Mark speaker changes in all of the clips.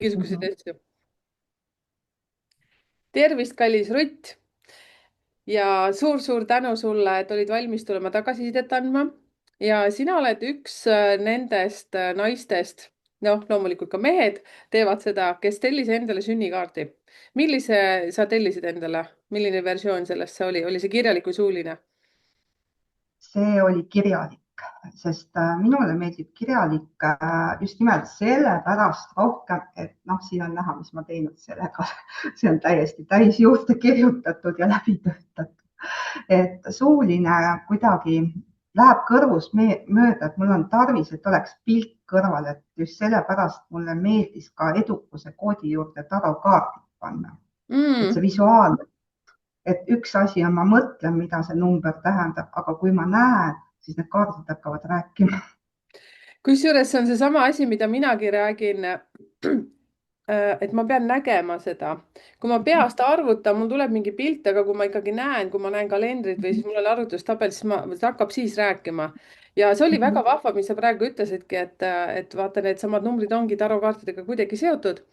Speaker 1: igasuguseid
Speaker 2: Mhm.
Speaker 1: asju. tervist, kallis Rutt ja suur-suur tänu sulle, et olid valmis tulema tagasisidet andma. ja sina oled üks nendest naistest, noh, loomulikult ka mehed teevad seda, kes tellis endale sünnikaardi. Millise sa tellisid endale, milline versioon sellest see oli? Oli see kirjalik või suuline?
Speaker 2: See oli kirjalik, sest minule meeldib kirjalik just nimelt sellepärast rohkem, et noh, siin on näha, mis ma teinud sellega. See on täiesti täis juurde kirjutatud ja läbi töötatud. Et suuline kuidagi läheb kõrvust mööda, et mul on tarvis, et oleks pilt kõrval, et just sellepärast mulle meeldis ka edukuse koodi juurde tarokaardid panna. Et
Speaker 1: Mm.
Speaker 2: see visuaal, et üks asi on, ma mõtlen, mida see number tähendab, aga kui ma näen, siis need kaardid hakkavad rääkima.
Speaker 1: Kusjuures see on seesama asi, mida minagi räägin, et ma pean nägema seda. Kui ma peast arvutan, mul tuleb mingi pilt, aga kui ma ikkagi näen, kui ma näen kalendrit või siis mul on arvutustabel, siis ta hakkab siis rääkima. Ja see oli väga vahva, mis sa praegu ütlesidki, et vaata, needsamad numbrid ongi tarokaartidega kuidagi seotud.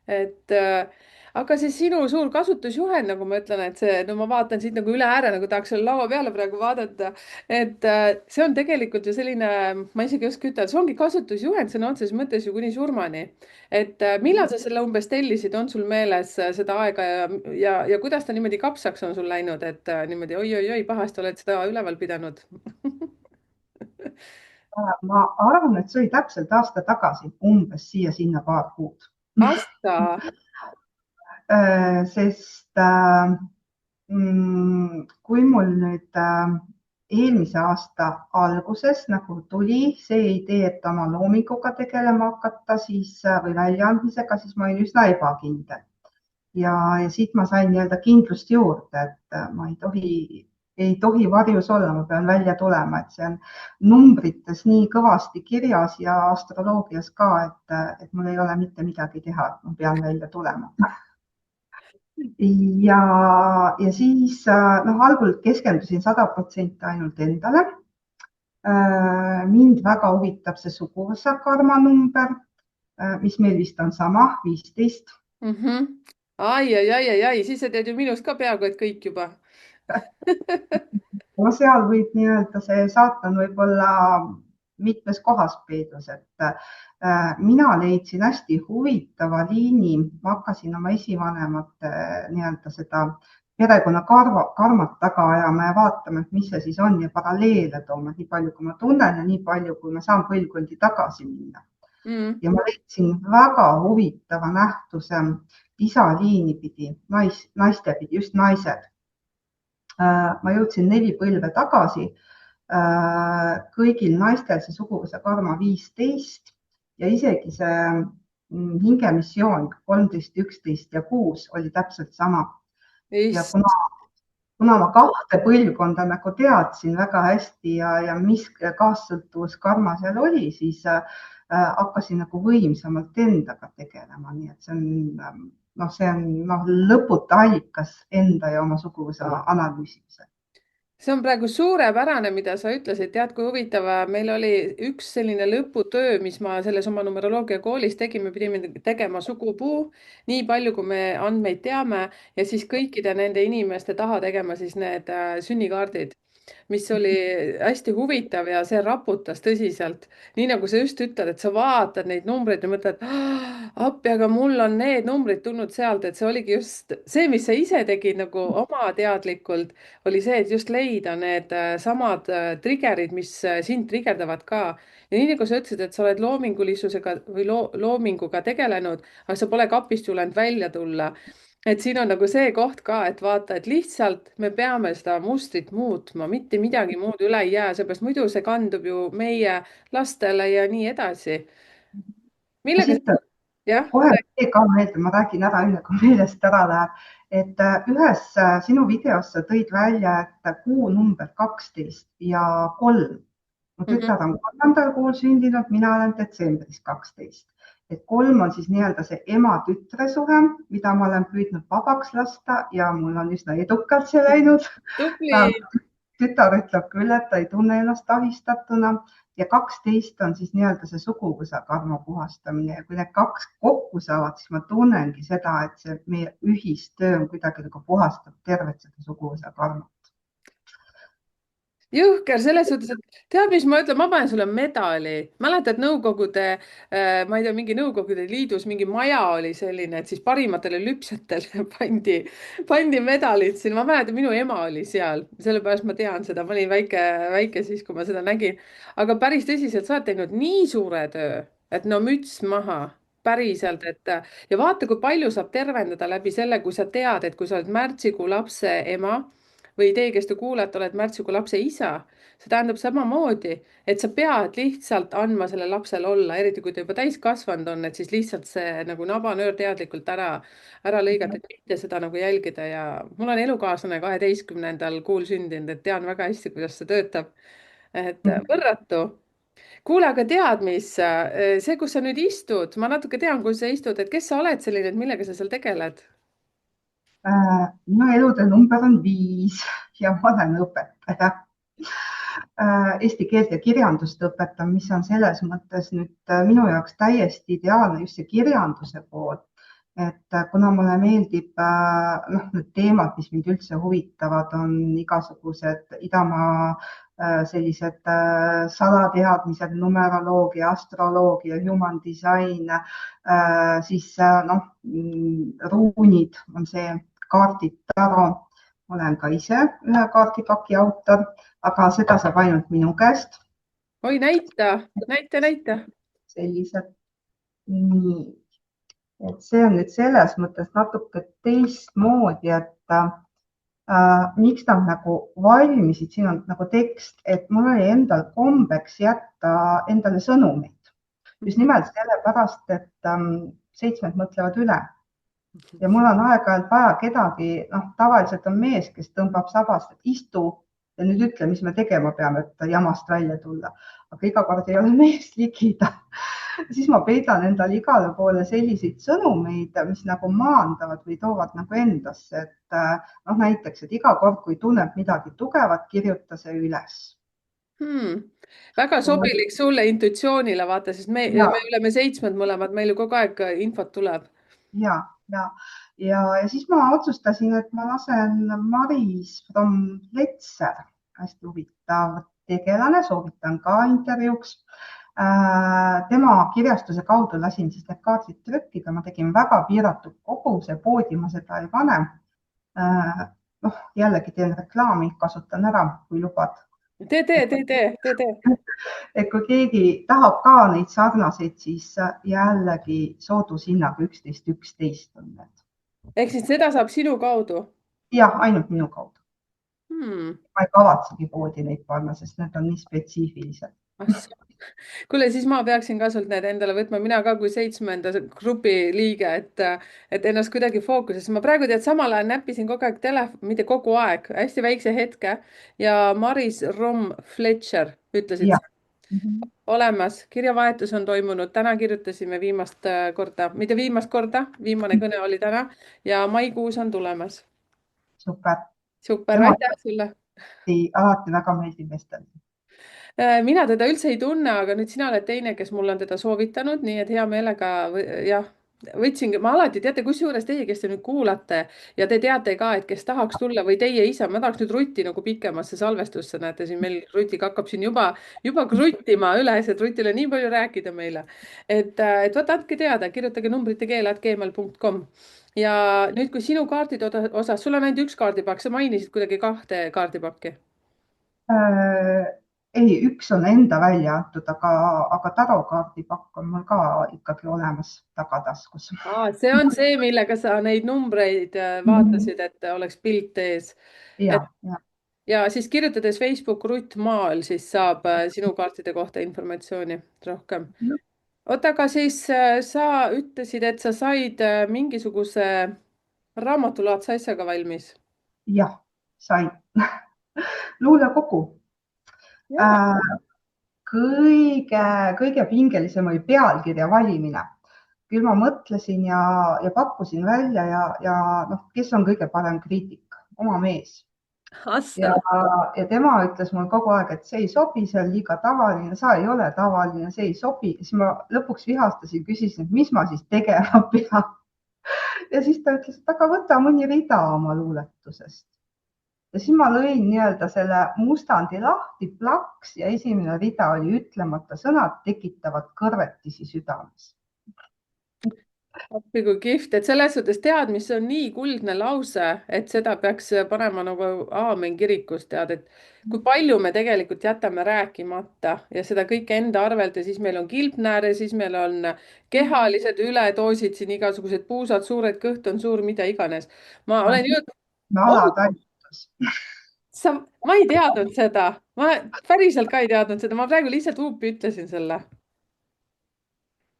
Speaker 1: Et aga see sinu suur kasutusjuhend, nagu ma ütlen, et see, no ma vaatan siit nagu üle ääre, nagu tahaks selle laua peale praegu vaadata. Et see on tegelikult ju selline, ma isegi ei oska ütelda, see ongi kasutusjuhend sõna otseses mõttes ju kuni surmani. Et millal sa selle umbes tellisid, on sul meeles seda aega ja kuidas ta niimoodi kapsaks on sul läinud, et niimoodi oi-oi-oi, pahasti oled seda üleval pidanud?
Speaker 2: Ma arvan, et see oli täpselt aasta tagasi, umbes siia-sinna paar kuud.
Speaker 1: Asta.
Speaker 2: Sest kui mul nüüd eelmise aasta alguses nagu tuli see idee, et oma loominguga tegelema hakata siis või väljaandmisega, siis ma olin üsna ebakindel. Ja siit ma sain nii-öelda kindlust juurde, et ma ei tohi varjus olla, ma pean välja tulema, et see on numbrites nii kõvasti kirjas ja astroloogias ka, et mul ei ole mitte midagi teha, et ma pean välja tulema. Ja siis noh, algul keskendusin 100% ainult endale. Mind väga huvitab see suguvõsa karmanumber, mis meil vist on sama, 15.
Speaker 1: Ai, siis sa tead ju minust ka peaaegu, et kõik juba.
Speaker 2: No seal võib nii-öelda see saatan võib-olla mitmes kohas peidus, et mina leidsin hästi huvitava liini, ma hakkasin oma esivanemate nii-öelda seda perekonnakarmat taga ajama ja vaatama, et mis see siis on ja paralleele tooma, nii palju kui ma tunnen ja nii palju, kui ma saan põlvkondi tagasi minna.
Speaker 1: Mm.
Speaker 2: Ja ma leidsin väga huvitava nähtuse isaliini pidi, naiste pidi, just naised. Ma jõudsin 4 põlve tagasi. Kõigil naistel see suguvõsa karma 15 ja isegi see hingemissioon 13, 11 ja 6 oli täpselt sama. Ja
Speaker 1: Issand.
Speaker 2: kuna ma 2 põlvkonda nagu teadsin väga hästi ja mis kaassõltuvus karma seal oli, siis hakkasin nagu võimsamalt endaga tegelema. Nii et see on lõputu allikas enda ja oma suguvõsa analüüsimisel.
Speaker 1: See on praegu suurepärane, mida sa ütlesid, tead, kui huvitav, meil oli üks selline lõputöö, mis ma selles oma numeroloogia koolis tegime, pidime tegema sugupuu, nii palju, kui me andmeid teame ja siis kõikide nende inimeste taha tegema siis need sünnikaardid, mis oli hästi huvitav ja see raputas tõsiselt. Nii nagu sa just ütled, et sa vaatad neid numbreid ja mõtled, appi, aga mul on need numbrid tulnud sealt, et see oligi just see, mis sa ise tegid nagu oma teadlikult, oli see, et just leida need samad trigger'id, mis sind trigerdavad ka. Ja nii nagu sa ütlesid, et sa oled loomingulisusega või loominguga tegelenud, aga sa pole kapist julenud välja tulla. Et siin on nagu see koht ka, et vaata, et lihtsalt me peame seda mustrit muutma, mitte midagi muud üle ei jää, seepärast muidu see kandub ju meie lastele ja nii edasi.
Speaker 2: Ma
Speaker 1: Millega
Speaker 2: siit
Speaker 1: sa, jah?
Speaker 2: kohe see ka meelde, ma räägin ära enne, kui meelest ära läheb. Et ühes sinu videos sa tõid välja, et kuu number 12 ja 3. Mu tütar on 3. kuul sündinud, mina olen detsembris 12. Et 3 on siis nii-öelda see ema-tütre suhe, mida ma olen püüdnud vabaks lasta ja mul on üsna edukalt see läinud.
Speaker 1: Tubli.
Speaker 2: Tütar ütleb küll, et ta ei tunne ennast ahistatuna ja 12 on siis nii-öelda see suguvõsa karma puhastamine ja kui need kaks kokku saavad, siis ma tunnengi seda, et see meie ühistöö on kuidagi nagu puhastab tervet seda suguvõsa karmat.
Speaker 1: jõhker selles suhtes, et tead, mis ma ütlen, ma panen sulle medali. mäletad Nõukogude, ma ei tea, mingi Nõukogude Liidus mingi maja oli selline, et siis parimatele lüpsjatele pandi medalid siin. ma mäletan, minu ema oli seal, sellepärast ma tean seda, ma olin väike siis, kui ma seda nägin. aga päris tõsiselt, sa oled teinud nii suure töö, et no müts maha. päriselt, et ja vaata, kui palju saab tervendada läbi selle, kui sa tead, et kui sa oled märtsikuu lapse ema või teie, kes te kuulete, oled märtsikuu lapse isa, see tähendab samamoodi, et sa pead lihtsalt andma sellel lapsel olla, eriti kui ta juba täiskasvanud on, et siis lihtsalt see nagu nabanöör teadlikult ära lõigata, et mitte seda nagu jälgida ja mul on elukaaslane 12. kuul sündinud, et tean väga hästi, kuidas see töötab. et võrratu. kuule, aga tead, mis see, kus sa nüüd istud, ma natuke tean, kus sa istud, et kes sa oled selline, et millega sa seal tegeled?
Speaker 2: Minu elude number on 5 ja ma olen õpetaja. Eesti keelt ja kirjandust õpetan, mis on selles mõttes nüüd minu jaoks täiesti ideaalne just see kirjanduse pool. Et kuna mulle meeldib need teemad, mis mind üldse huvitavad, on igasugused idamaa sellised salateadmised, numeroloogia, astroloogia, human design, siis ruunid on see, kaardid, taro. Olen ka ise ühe kaardipaki autor, aga seda saab ainult minu käest.
Speaker 1: oi, näita.
Speaker 2: Sellised. Nii. Et see on nüüd selles mõttes natuke teistmoodi, et miks nad nagu valmisid, siin on nagu tekst, et mul oli endal kombeks jätta endale sõnumeid. Just nimelt sellepärast, et 7 mõtlevad üle. Ja mul on aeg-ajalt vaja kedagi, tavaliselt on mees, kes tõmbab sabast, et istu ja nüüd ütle, mis me tegema peame, et jamast välja tulla. Aga iga kord ei ole mees ligida. Siis ma peidan endale igale poole selliseid sõnumeid, mis nagu maandavad või toovad nagu endasse. Et näiteks, et iga kord, kui tunneb midagi tugevat, kirjuta see üles.
Speaker 1: Väga sobilik sulle intuitsioonile, vaata, sest me oleme 7 mõlemad, meil ju kogu aeg infot tuleb.
Speaker 2: Ja siis ma otsustasin, et ma lasen Maris from Letser, hästi huvitav tegelane, soovitan ka intervjuuks. Tema kirjastuse kaudu lasin siis need kaardid trükkida, ma tegin väga piiratud koguse, poodi ma seda ei pane. Jällegi teen reklaami, kasutan ära, kui lubad.
Speaker 1: Tee.
Speaker 2: Et kui keegi tahab ka neid sarnaseid, siis jällegi soodushinnaga 11.11 on need.
Speaker 1: Ehk siis seda saab sinu kaudu?
Speaker 2: Jah, ainult minu kaudu. Ma ei kavatsegi poodi neid panna, sest need on nii spetsiifilised.
Speaker 1: Kuule, siis ma peaksin ka sult need endale võtma, mina ka kui 7. grupi liige, et ennast kuidagi fookusesse. Ma praegu tead, samal ajal näppisin kogu aeg telefoni, mitte kogu aeg, hästi väikse hetke ja Maris Rom Fletcher ütlesid olemas, kirjavahetus on toimunud, täna kirjutasime viimast korda, mitte viimast korda, viimane kõne oli täna ja maikuus on tulemas.
Speaker 2: Super,
Speaker 1: aitäh sulle.
Speaker 2: Alati väga meeldib vestelda.
Speaker 1: Mina teda üldse ei tunne, aga nüüd sina oled teine, kes mulle on teda soovitanud, nii et hea meelega jah, võtsingi, ma alati teate, kusjuures teie, kes te nüüd kuulate ja te teate ka, et kes tahaks tulla või teie isa, ma tahaks nüüd Rutti nagu pikemasse salvestusse, näete siin meil Rutiga hakkab siin juba kruttima üles, et Rutil on nii palju rääkida meile. Et võta, andke teada, kirjutage numbrittekeel@gmail.com. Ja nüüd, kui sinu kaardide osas, sul on ainult üks kaardipakk, sa mainisid kuidagi 2 kaardipakki.
Speaker 2: Ei, üks on enda välja antud, aga tarokaardipakk on mul ka ikkagi olemas tagataskus.
Speaker 1: See on see, millega sa neid numbreid vaatasid, et oleks pilt ees. Ja siis kirjutades Facebook Rutt Maal, siis saab sinu kaartide kohta informatsiooni rohkem. Oota, aga siis sa ütlesid, et sa said mingisuguse raamatulaadse asjaga valmis.
Speaker 2: Jah, sain. Luulekogu. Kõige pingelisem oli pealkirja valimine. Küll ma mõtlesin ja pakkusin välja ja kes on kõige parem kriitik? Oma mees. ja,
Speaker 1: Asta.
Speaker 2: ja tema ütles mulle kogu aeg, et see ei sobi, see on liiga tavaline, sa ei ole tavaline, see ei sobi. siis ma lõpuks vihastasin, küsisin, et mis ma siis tegema pean. ja siis ta ütles, et aga võta mõni rida oma luuletusest. ja siis ma lõin nii-öelda selle mustandi lahti, plaks ja esimene rida oli ütlemata sõnad tekitavad kõrvetisi südames.
Speaker 1: appi kui kihvt, et selles suhtes tead, mis on nii kuldne lause, et seda peaks panema nagu aamen kirikus, tead, et kui palju me tegelikult jätame rääkimata ja seda kõike enda arvelt ja siis meil on kilpnääre, siis meil on kehalised üledoosid siin, igasugused puusad, suured, kõht on suur, mida iganes. Ma olen ju, oh,
Speaker 2: Alatalitus.
Speaker 1: ma ei teadnud seda, ma päriselt ka ei teadnud seda, ma praegu lihtsalt huupi ütlesin selle.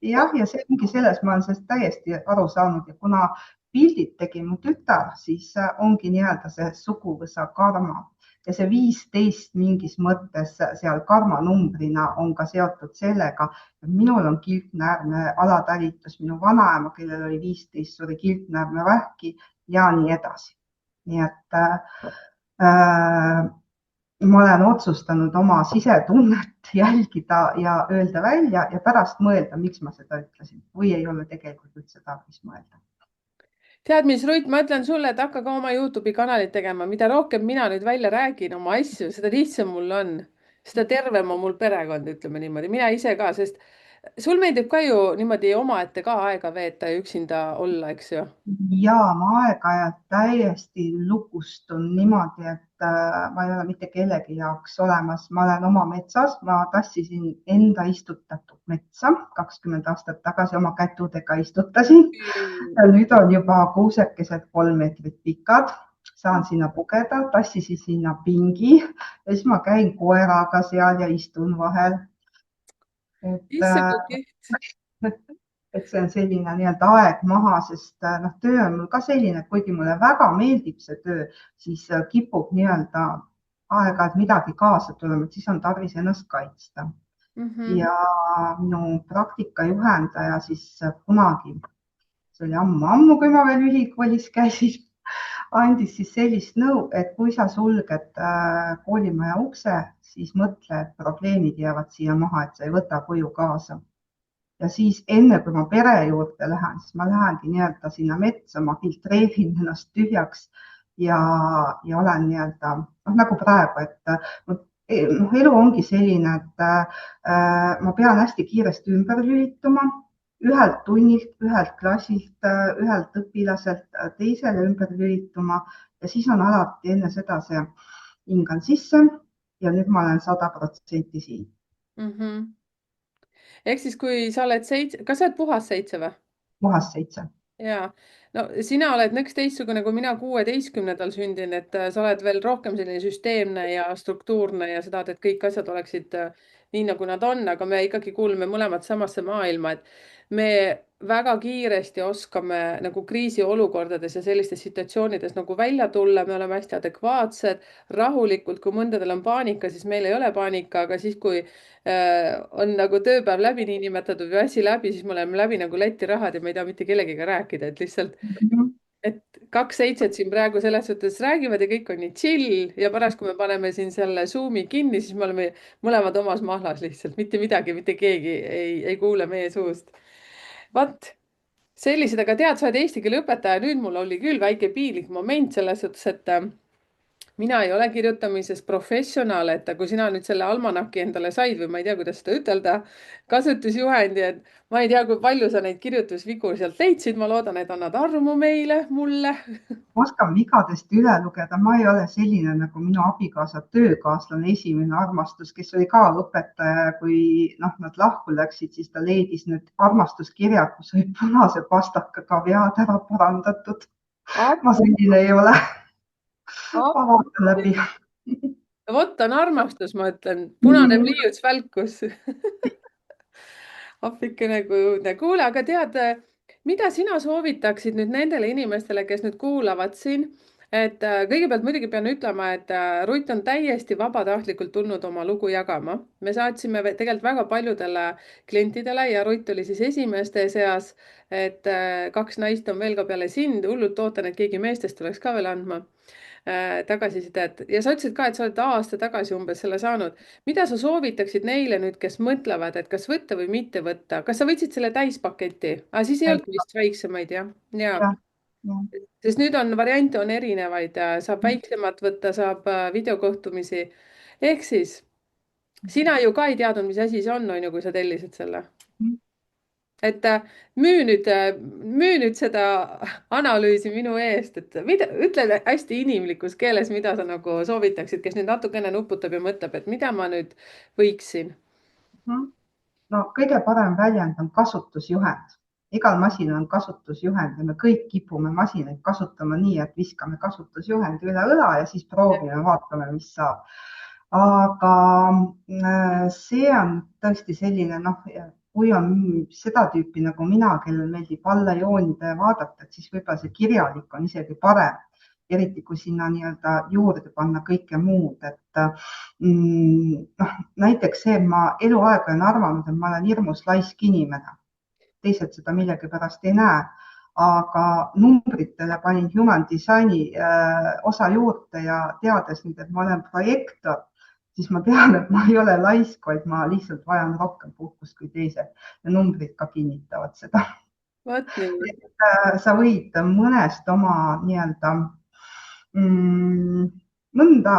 Speaker 2: jah, ja see ongi selles, ma olen sellest täiesti aru saanud ja kuna pildid tegi mu tütar, siis ongi nii-öelda see suguvõsa karma ja see 15 mingis mõttes seal karma numbrina on ka seotud sellega, et minul on kilpnäärme alatalitus, minu vanaema, kellel oli 15, suri kilpnäärmevähki ja nii edasi. nii et ma olen otsustanud oma sisetunnet jälgida ja öelda välja ja pärast mõelda, miks ma seda ütlesin või ei ole tegelikult üldse tarvis mõelda.
Speaker 1: Tead, mis, Rutt, ma ütlen sulle, et hakka ka oma Youtube'i kanalit tegema, mida rohkem mina nüüd välja räägin oma asju, seda lihtsam mul on, seda tervem on mul perekond, ütleme niimoodi, mina ise ka, sest sul meeldib ka ju niimoodi omaette ka aega veeta ja üksinda olla, eks ju?
Speaker 2: ja ma aeg-ajalt täiesti lukustun niimoodi, et ma ei ole mitte kellegi jaoks olemas, ma olen oma metsas, ma tassisin enda istutatud metsa 20 aastat tagasi oma kätudega istutasin. nüüd on juba kuusekesed 3 meetrit pikad, saan sinna pugeda, tassisin sinna pingi ja siis ma käin koeraga seal ja istun vahel. et
Speaker 1: issand, kui kihvt.
Speaker 2: et see on selline nii-öelda aeg maha, sest noh, töö on mul ka selline, et kuigi mulle väga meeldib see töö, siis kipub nii-öelda aeg-ajalt midagi kaasa tulema, et siis on tarvis ennast kaitsta.
Speaker 1: Mhm.
Speaker 2: ja minu praktikajuhendaja siis kunagi, see oli ammu-ammu, kui ma veel ülikoolis käisin, andis siis sellist nõu, et kui sa sulged koolimaja ukse, siis mõtle, et probleemid jäävad siia maha, et sa ei võta koju kaasa. ja siis enne kui ma pere juurde lähen, siis ma lähengi nii-öelda sinna metsa, ma filtreerin ennast tühjaks ja, ja olen nii-öelda noh, nagu praegu, et noh, elu ongi selline, et ma pean hästi kiiresti ümber lülituma ühelt tunnilt, ühelt klassilt, ühelt õpilaselt teisele ümber lülituma ja siis on alati enne seda see hingan sisse ja nüüd ma olen 100% siin.
Speaker 1: Mhm. Ehk siis, kui sa oled seitse, kas sa oled puhas seitse või?
Speaker 2: Puhas 7.
Speaker 1: Ja no sina oled nõks teistsugune kui mina 16. sündinud, et sa oled veel rohkem selline süsteemne ja struktuurne ja sa tahad, et kõik asjad oleksid nii, nagu nad on, aga me ikkagi kuulume mõlemad samasse maailma, et me väga kiiresti oskame nagu kriisiolukordades ja sellistes situatsioonides nagu välja tulla, me oleme hästi adekvaatsed, rahulikult, kui mõndadel on paanika, siis meil ei ole paanika, aga siis, kui on nagu tööpäev läbi, niinimetatud või asi läbi, siis me oleme läbi nagu Läti rahad ja me ei taha mitte kellegiga rääkida, et lihtsalt, et kaks seitset siin praegu selles suhtes räägivad ja kõik on nii chill ja pärast, kui me paneme siin selle Zoom'i kinni, siis me oleme mõlemad omas mahlas lihtsalt, mitte midagi, mitte keegi ei kuule meie suust. Vat sellised, aga tead, sa oled eesti keele õpetaja, nüüd mul oli küll väike piinlik moment selles suhtes, et mina ei ole kirjutamises professionaal, et kui sina nüüd selle almanaki endale said või ma ei tea, kuidas seda ütelda, kasutusjuhendi, et ma ei tea, kui palju sa neid kirjutusvigu sealt leidsid, ma loodan, et annad armu meile, mulle.
Speaker 2: Ma oskan vigadest üle lugeda, ma ei ole selline nagu minu abikaasa töökaaslane, esimene armastus, kes oli ka õpetaja. kui noh, nad lahku läksid, siis ta leidis need armastuskirjad, kus olid punase pastakaga vead ära parandatud. ma selline ei ole. ma vaatan läbi.
Speaker 1: Vot on armastus, ma ütlen, punane pliiuts välkus. appikene kui õudne. Kuule, aga tead, mida sina soovitaksid nüüd nendele inimestele, kes nüüd kuulavad siin? Et kõigepealt muidugi pean ütlema, et Rutt on täiesti vabatahtlikult tulnud oma lugu jagama. Me saatsime tegelikult väga paljudele klientidele ja Rutt oli siis esimeste seas, et kaks naist on veel ka peale sind. Hullult ootan, et keegi meestest tuleks ka veel andma. tagasisidet ja sa ütlesid ka, et sa oled aasta tagasi umbes selle saanud. mida sa soovitaksid neile nüüd, kes mõtlevad, et kas võtta või mitte võtta, kas sa võtsid selle täispaketi siis ei olnud vist väiksemaid, jah? ja,
Speaker 2: jah, jah.
Speaker 1: sest nüüd on variante on erinevaid, saab väiksemat võtta, saab videokohtumisi. ehk siis sina ju ka ei teadnud, mis asi see on ju, kui sa tellisid selle. Et müü nüüd seda analüüsi minu eest, et mida, ütle hästi inimlikus keeles, mida sa nagu soovitaksid, kes nüüd natukene nuputab ja mõtleb, et mida ma nüüd võiksin.
Speaker 2: No kõige parem väljend on kasutusjuhend. Igal masinal on kasutusjuhend ja me kõik kipume masinaid kasutama nii, et viskame kasutusjuhendi üle õla ja siis proovime, vaatame, mis saab. Aga see on tõesti selline, noh, kui on seda tüüpi nagu mina, kellel meeldib alla joonida ja vaadata, et siis võib-olla see kirjalik on isegi parem, eriti kui sinna nii-öelda juurde panna kõike muud, et noh, näiteks see, et ma eluaeg olen arvanud, et ma olen hirmus laisk inimene. Teised seda millegipärast ei näe, aga numbritele panin Human Designi osa juurde ja teades nüüd, et ma olen projektor, siis ma tean, et ma ei ole laisk, vaid ma lihtsalt vajan rohkem puhkust kui teised ja numbrid ka kinnitavad seda.
Speaker 1: vot nii.
Speaker 2: Sa võid mõnest oma nii-öelda mõnda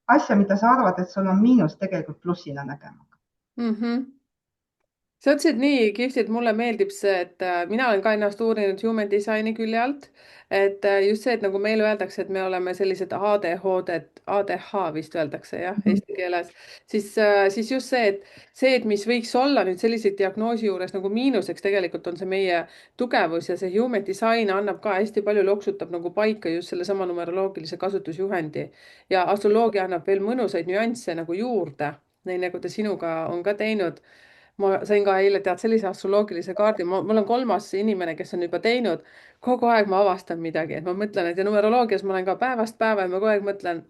Speaker 2: asja, mida sa arvad, et sul on miinus, tegelikult plussina nägema.
Speaker 1: Sa ütlesid nii kihvtilt, mulle meeldib see, et mina olen ka ennast uurinud human design'i külje alt, et just see, et nagu meile öeldakse, et me oleme sellised ADHD, ADH vist öeldakse jah, eesti keeles, siis just see, et mis võiks olla nüüd selliseid diagnoosi juures nagu miinuseks, tegelikult on see meie tugevus ja see human design annab ka hästi palju, loksutab nagu paika just sellesama numeroloogilise kasutusjuhendi ja astroloogia annab veel mõnusaid nüansse nagu juurde, nii nagu ta sinuga on ka teinud. Ma sain ka eile tead sellise astroloogilise kaardi, mul on kolmas inimene, kes on juba teinud, kogu aeg ma avastan midagi, et ma mõtlen, et ja numeroloogias ma olen ka päevast päeva ja ma kogu aeg mõtlen,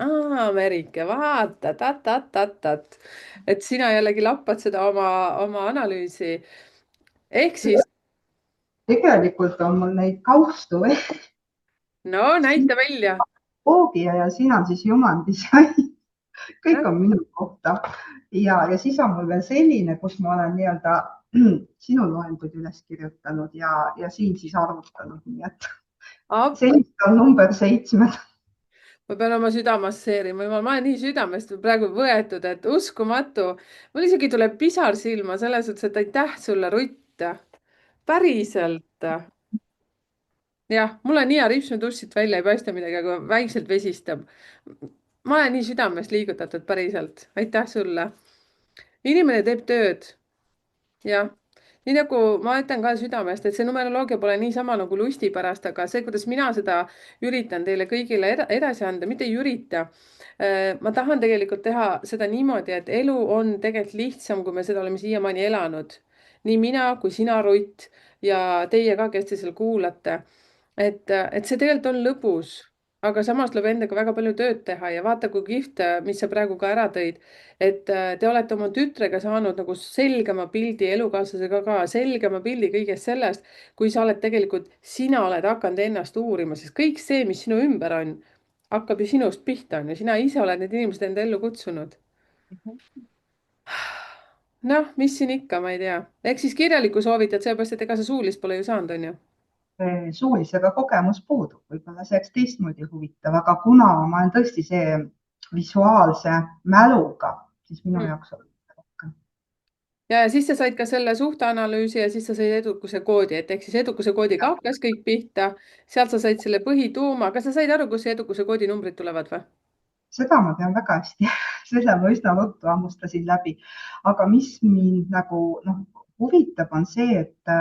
Speaker 1: Merike, vaata, tat-tat-tat-tat, et sina jällegi lappad seda oma analüüsi. ehk siis,
Speaker 2: Tegelikult on mul neid kaustu
Speaker 1: no näita välja.
Speaker 2: ja siin on siis Human Design. Kõik on minu kohta ja siis on mul veel selline, kus ma olen nii-öelda sinu loenguid üles kirjutanud ja siin siis arvutanud, nii et sellist on number 7.
Speaker 1: ma pean oma süda masseerima, jumal, ma olen nii südamest praegu võetud, et uskumatu. mul isegi tuleb pisar silma selles suhtes, et aitäh sulle, Rutt. päriselt. jah, mul on nii hea ripsmedušš siit välja ei paista midagi, aga väikselt vesistab. ma olen nii südamest liigutatud, päriselt. aitäh sulle. inimene teeb tööd. jah, nii nagu ma ütlen ka südamest, et see numeroloogia pole niisama nagu lusti pärast, aga see, kuidas mina seda üritan teile kõigile edasi anda, mitte ei ürita. ma tahan tegelikult teha seda niimoodi, et elu on tegelikult lihtsam, kui me seda oleme siiamaani elanud. nii mina kui sina, Rutt, ja teie ka, kes te seal kuulate. et see tegelikult on lõbus, aga samas tuleb endaga väga palju tööd teha ja vaata, kui kihvt, mis sa praegu ka ära tõid, et te olete oma tütrega saanud nagu selgema pildi, elukaaslasega ka selgema pildi kõigest sellest, kui sa oled tegelikult, sina oled hakanud ennast uurima, sest kõik see, mis sinu ümber on, hakkab ju sinust pihta, on ju, sina ise oled need inimesed enda ellu kutsunud. noh, mis siin ikka, ma ei tea, ehk siis kirjalikku soovitad, sellepärast et ega sa suulist pole ju saanud, on ju.
Speaker 2: Suulisega kogemus puudub, võib-olla see oleks teistmoodi huvitav, aga kuna ma olen tõesti see visuaalse mäluga, siis minu jaoks on rohkem.
Speaker 1: ja siis sa said ka selle suhteanalüüsi ja siis sa said edukuse koodi, et ehk siis edukuse koodiga hakkas kõik pihta, sealt sa said selle põhituuma, kas sa said aru, kust see edukuse koodi numbrid tulevad või?
Speaker 2: Seda ma tean väga hästi, selle ma üsna ruttu hammustasin läbi, aga mis mind nagu huvitab, on see, et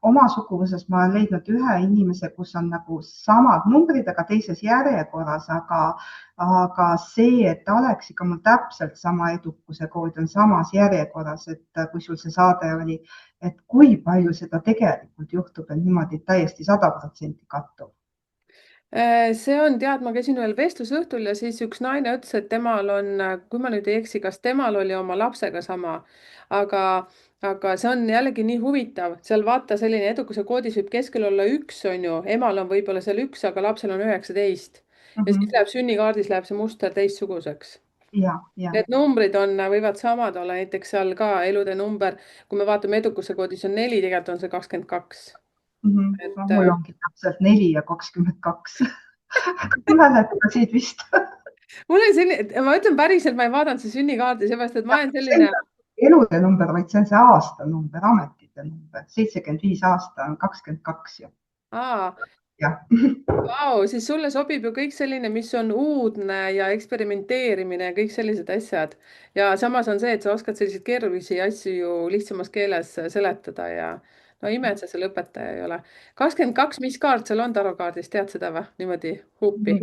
Speaker 2: oma suguvõsas ma olen leidnud ühe inimese, kus on nagu samad numbrid, aga teises järjekorras, aga see, et ta oleks ikka mul täpselt sama edukuse kood on samas järjekorras, et kui sul see saade oli, et kui palju seda tegelikult juhtub, et niimoodi täiesti 100% kattub.
Speaker 1: see on, tead, ma käisin ühel vestlusõhtul ja siis üks naine ütles, et temal on, kui ma nüüd ei eksi, kas temal oli oma lapsega sama, aga, aga see on jällegi nii huvitav, seal vaata selline edukuse koodis võib keskel olla 1, on ju, emal on võib-olla seal 1, aga lapsel on 19. ja siis
Speaker 2: mhm.
Speaker 1: läheb sünnikaardis läheb see muster teistsuguseks.
Speaker 2: Ja.
Speaker 1: Need numbrid on, võivad samad olla, näiteks seal ka elude number, kui me vaatame edukuse koodis on 4, tegelikult on see 22.
Speaker 2: No,
Speaker 1: et
Speaker 2: mul ongi täpselt 4 ja 22. Mäletasid vist.
Speaker 1: mul on selline, ma ütlen päriselt, ma ei vaadanud see sünnikaardi, seepärast et ma olen
Speaker 2: See ei
Speaker 1: selline.
Speaker 2: ole elude number, vaid see on see aastanumber, ametite number. 75 aasta on 22 ju.
Speaker 1: Aa,
Speaker 2: Jah.
Speaker 1: vau, siis sulle sobib ju kõik selline, mis on uudne ja eksperimenteerimine ja kõik sellised asjad. ja samas on see, et sa oskad selliseid keerulisi asju ju lihtsamas keeles seletada ja no ime, et sa selle õpetaja ei ole. 22, mis kaart seal on tarokaardis, tead seda või? Niimoodi huupi.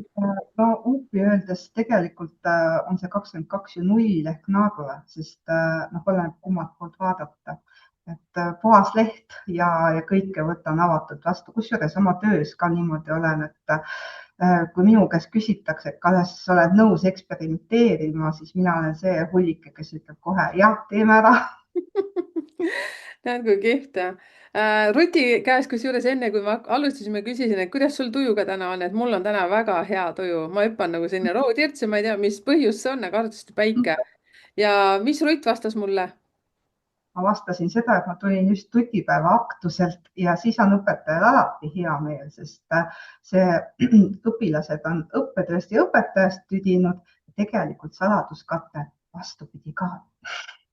Speaker 2: No uppi öeldes tegelikult on see 22 ju null ehk narr, sest noh, oleneb kummalt poolt vaadata. Et puhas leht ja kõike võtan avatult vastu, kusjuures oma töös ka niimoodi olen, et kui minu käest küsitakse, et kas sa oled nõus eksperimenteerima, siis mina olen see hullike, kes ütleb kohe jah, teeme ära.
Speaker 1: näed, kui kihvt. Ruti käest, kusjuures enne kui me alustasime, küsisin, et kuidas sul tujuga täna on, et mul on täna väga hea tuju, ma hüppan nagu selline rohutirts ja ma ei tea, mis põhjus see on, aga arvatavasti päike. ja mis Rutt vastas mulle?
Speaker 2: Ma vastasin seda, et ma tulin just tutipäeva aktuselt ja siis on õpetajal alati hea meel, sest see õpilased on õppetööst ja õpetajast tüdinud. Tegelikult saladuskate vastupidi ka.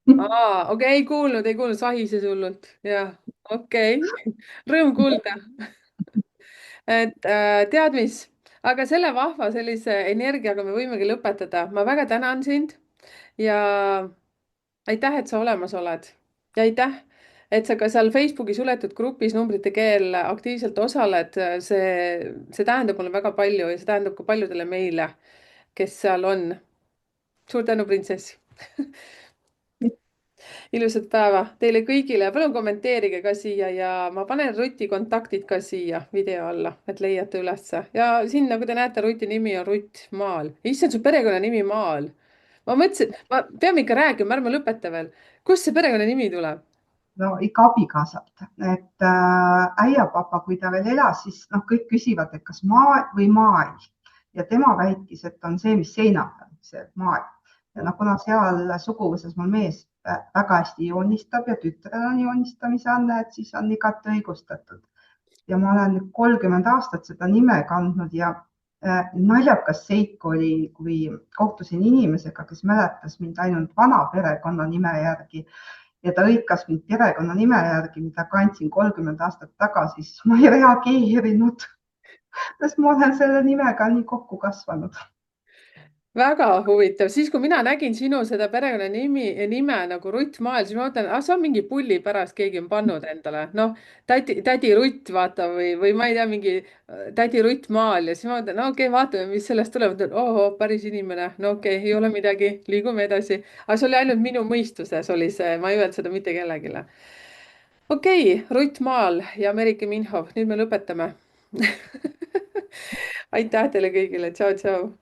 Speaker 1: Okei, ei kuulnud, sahises hullult. jah, okei rõõm kuulda. et tead mis, aga selle vahva sellise energiaga me võimegi lõpetada. ma väga tänan sind ja aitäh, et sa olemas oled ja aitäh, et sa ka seal Facebooki suletud grupis Numbrite Keel aktiivselt osaled. see tähendab mulle väga palju ja see tähendab ka paljudele meile, kes seal on. suur tänu, printsess. ilusat päeva teile kõigile. Palun kommenteerige ka siia ja ma panen Ruti kontaktid ka siia video alla, et leiate ülesse. ja siin, nagu te näete, Ruti nimi on Rutt Maal. issand, su perekonnanimi Maal. ma mõtlesin, ma peame ikka rääkima, ärme lõpeta veel. kust see perekonnanimi tuleb?
Speaker 2: No ikka abikaasalt, et äiapapa, kui ta veel elas, siis noh, kõik küsivad, et kas maa või maail ja tema väitis, et on see, mis seina peal, see maail. Ja noh, kuna seal suguvõsas mul mees väga hästi joonistab ja tütrel on joonistamise anne, et siis on igati õigustatud. Ja ma olen nüüd 30 aastat seda nime kandnud ja naljakas seik oli, kui kohtusin inimesega, kes mäletas mind ainult vana perekonnanime järgi ja ta hõikas mind perekonnanime järgi, mida kandsin 30 aastat tagasi, siis ma ei reageerinud, sest ma olen selle nimega nii kokku kasvanud.
Speaker 1: väga huvitav, siis kui mina nägin sinu seda nime nagu Rutt Maal, siis ma mõtlen, ah, see on mingi pulli pärast, keegi on pannud endale, noh, tädi Rutt vaata või ma ei tea, mingi tädi Rutt Maal ja siis ma mõtlen, no okei, vaatame, mis sellest tuleb. ohoo, päris inimene, no okei, ei ole midagi, liigume edasi. aga see oli ainult minu mõistuses oli see, ma ei öelnud seda mitte kellelegi. okei, Rutt Maal ja Merike Minhov, nüüd me lõpetame. aitäh teile kõigile, tšau, tšau.